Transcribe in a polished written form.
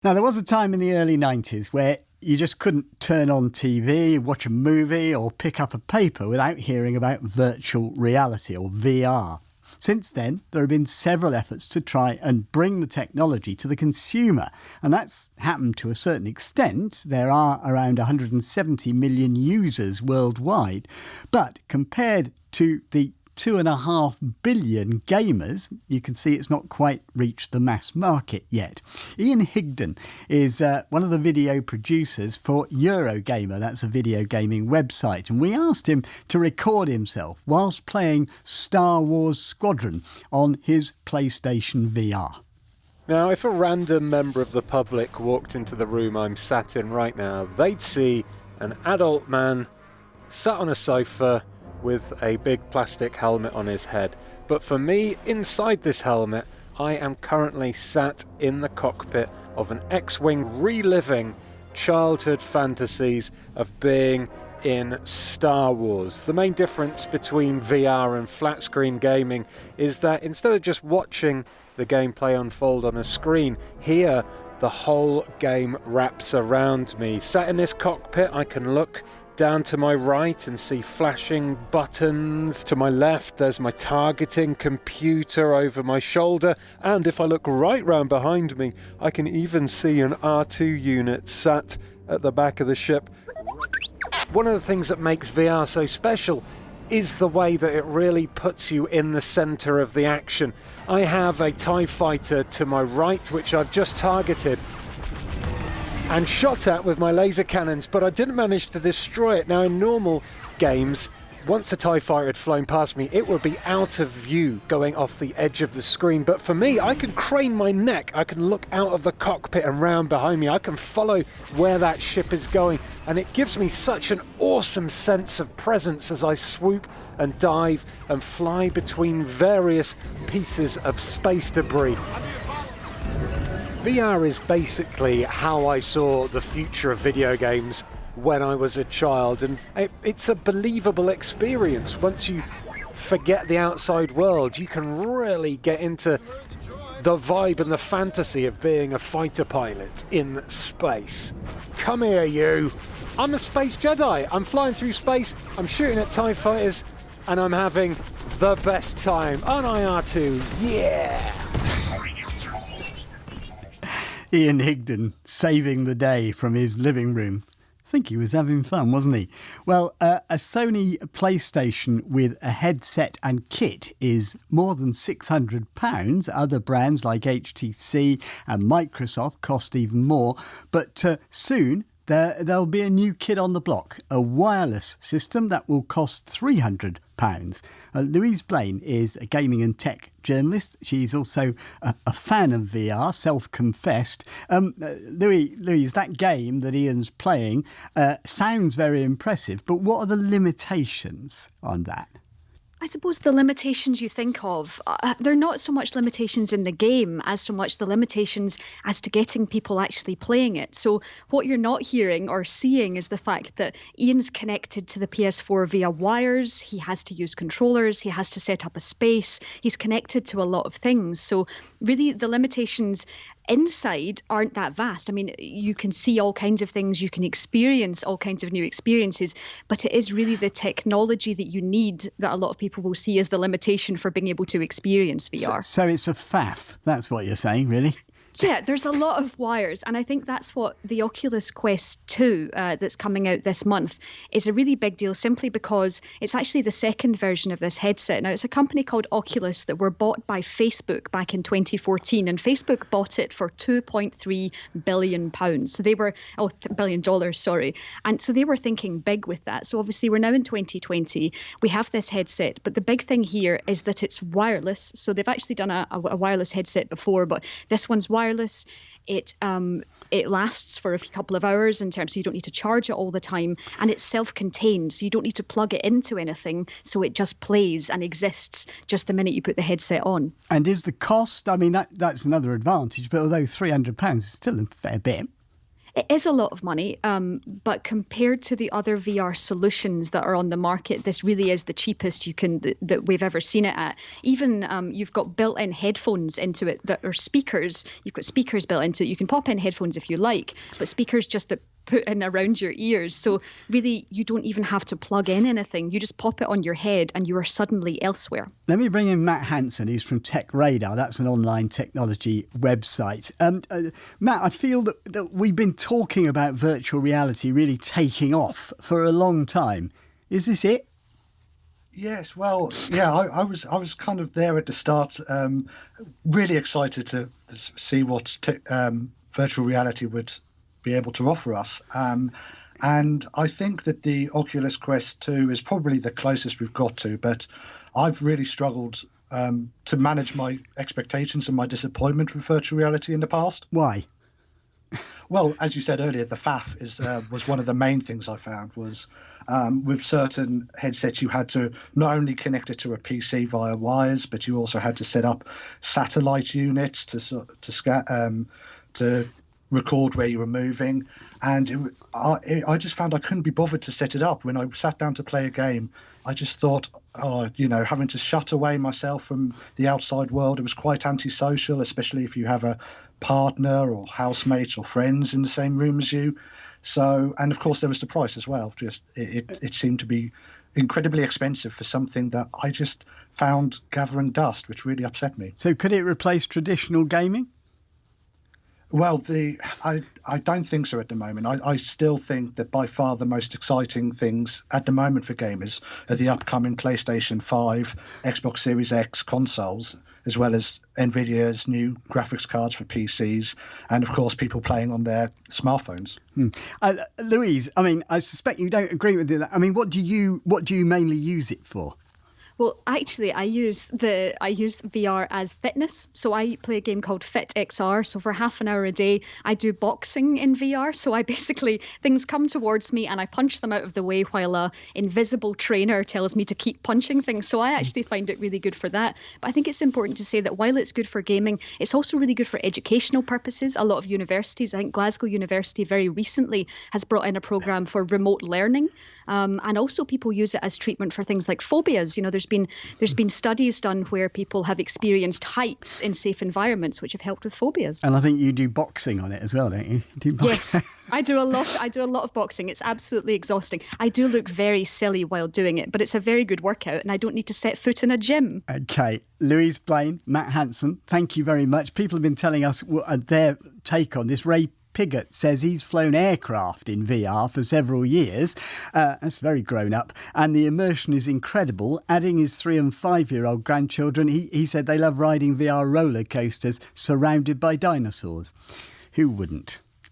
Now, there was a time in the early 90s where you just couldn't turn on TV, watch a movie or pick up a paper without hearing about virtual reality or VR. Since then, there have been several efforts to try and bring the technology to the consumer. And that's happened to a certain extent. There are around 170 million users worldwide. But compared to the 2.5 billion gamers, you can see it's not quite reached the mass market yet. Ian Higdon is one of the video producers for Eurogamer, that's a video gaming website, and we asked him to record himself whilst playing Star Wars Squadron on his PlayStation VR. Now, if a random member of the public walked into the room I'm sat in right now, they'd see an adult man sat on a sofa with a big plastic helmet on his head. But for me, inside this helmet, I am currently sat in the cockpit of an X-Wing, reliving childhood fantasies of being in Star Wars. The main difference between VR and flat screen gaming is that instead of just watching the gameplay unfold on a screen, here the whole game wraps around me. Sat in this cockpit, I can look down to my right and see flashing buttons. To my left, there's my targeting computer over my shoulder. And if I look right round behind me, I can even see an R2 unit sat at the back of the ship. One of the things that makes VR so special is the way that it really puts you in the centre of the action. I have a TIE fighter to my right, which I've just targeted and shot at with my laser cannons, but I didn't manage to destroy it. Now, in normal games, once a TIE fighter had flown past me, it would be out of view going off the edge of the screen. But for me, I can crane my neck, I can look out of the cockpit and round behind me, I can follow where that ship is going, and it gives me such an awesome sense of presence as I swoop and dive and fly between various pieces of space debris. VR is basically how I saw the future of video games when I was a child, and it's a believable experience. Once you forget the outside world, you can really get into the vibe and the fantasy of being a fighter pilot in space. Come here, you. I'm a space Jedi. I'm flying through space, I'm shooting at TIE fighters, and I'm having the best time. Aren't I, R2? Yeah! Ian Higdon saving the day from his living room. I think he was having fun, wasn't he? Well, a Sony PlayStation with a headset and kit is more than £600. Other brands like HTC and Microsoft cost even more. But soon there'll be a new kit on the block, a wireless system that will cost £300. Louise Blaine is a gaming and tech journalist. She's also a fan of VR, self-confessed. Louise, that game that Ian's playing sounds very impressive, but what are the limitations on that? I suppose the limitations you think of, they're not so much limitations in the game as so much the limitations as to getting people actually playing it. So what you're not hearing or seeing is the fact that Ian's connected to the PS4 via wires. He has to use controllers. He has to set up a space. He's connected to a lot of things. So really the limitations inside aren't that vast. I mean, you can see all kinds of things, you can experience all kinds of new experiences, but it is really the technology that you need that a lot of people will see as the limitation for being able to experience VR. So it's a faff, that's what you're saying, really? Yeah, there's a lot of wires, and I think that's what the Oculus Quest 2 that's coming out this month is a really big deal, simply because it's actually the second version of this headset. Now, it's a company called Oculus that were bought by Facebook back in 2014, and Facebook bought it for £2.3 billion. So they were, $1 billion, sorry. And so they were thinking big with that. So obviously we're now in 2020, we have this headset, but the big thing here is that it's wireless. So they've actually done a wireless headset before, but this one's wireless. It lasts for a couple of hours in terms, so you don't need to charge it all the time, and it's self-contained, so you don't need to plug it into anything, so it just plays and exists just the minute you put the headset on. And is the cost, I mean, that's another advantage, but although £300 is still a fair bit. It is a lot of money, but compared to the other VR solutions that are on the market, this really is the cheapest that we've ever seen it at. Even you've got built-in headphones into it that are speakers. You've got speakers built into it. You can pop in headphones if you like, but speakers just that put in around your ears. So really, you don't even have to plug in anything. You just pop it on your head, and you are suddenly elsewhere. Let me bring in Matt Hanson, who's from Tech Radar. That's an online technology website. Matt, I feel that we've been talking about virtual reality really taking off for a long time. Is this it? Yes, well, yeah, I was kind of there at the start, really excited to see what virtual reality would be able to offer us. And I think that the Oculus Quest 2 is probably the closest we've got to, but I've really struggled to manage my expectations and my disappointment with virtual reality in the past. Why? Well, as you said earlier, the faff was one of the main things I found was with certain headsets, you had to not only connect it to a PC via wires, but you also had to set up satellite units to record where you were moving. And I just found I couldn't be bothered to set it up. When I sat down to play a game, I just thought, having to shut away myself from the outside world, it was quite antisocial, especially if you have a partner or housemates or friends in the same room as you. So, and of course there was the price as well. Just it seemed to be incredibly expensive for something that I just found gathering dust, which really upset me. So could it replace traditional gaming? Well, I don't think so at the moment. I still think that by far the most exciting things at the moment for gamers are the upcoming PlayStation 5, Xbox Series X consoles, as well as NVIDIA's new graphics cards for PCs, and of course people playing on their smartphones. Louise, I mean, I suspect you don't agree with that. I mean, what do you mainly use it for? Well, actually, I use VR as fitness. So I play a game called Fit XR. So for half an hour a day, I do boxing in VR. So I basically, things come towards me and I punch them out of the way while a invisible trainer tells me to keep punching things. So I actually find it really good for that. But I think it's important to say that while it's good for gaming, it's also really good for educational purposes. A lot of universities, I think Glasgow University very recently has brought in a program for remote learning. And also people use it as treatment for things like phobias. You know, there's been studies done where people have experienced heights in safe environments, which have helped with phobias. And I think you do boxing on it as well, don't you? Yes, I do a lot of boxing. It's absolutely exhausting. I do look very silly while doing it, but it's a very good workout and I don't need to set foot in a gym. OK, Louise Blaine, Matt Hanson, thank you very much. People have been telling us their take on this. Ray Piggott says he's flown aircraft in VR for several years. That's very grown up. And the immersion is incredible. Adding his 3 and 5-year-old grandchildren, he said they love riding VR roller coasters surrounded by dinosaurs. Who wouldn't?